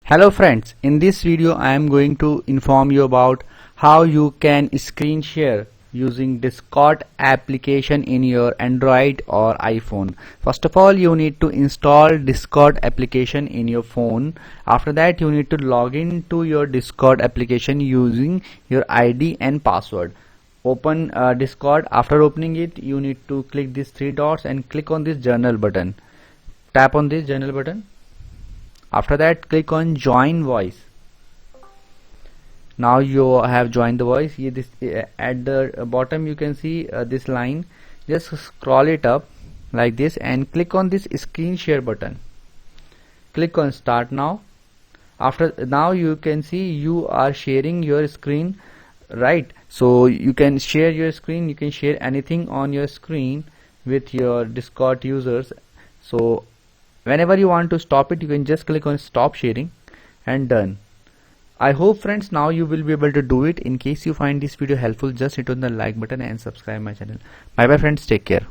Hello friends, in this video I am going to inform you about how you can screen share using Discord application in your Android or iPhone. First of all, you need to install Discord application in your phone. After that, you need to log in to your Discord application using your ID and password. Open Discord. After opening it, you need to click these three dots and click on this journal button. Tap on this journal button. After that, click on join voice. Now you have joined the voice. At the bottom you can see this line. Just scroll it up like this and click on this screen share button. Click on start now. Now you can see you are sharing your screen, right? So you can share your screen, you can share anything on your screen with your Discord users. So whenever you want to stop it, you can just click on stop sharing and done. I hope friends now you will be able to do it. In case you find this video helpful, just hit on the like button and subscribe my channel. Bye bye friends, take care.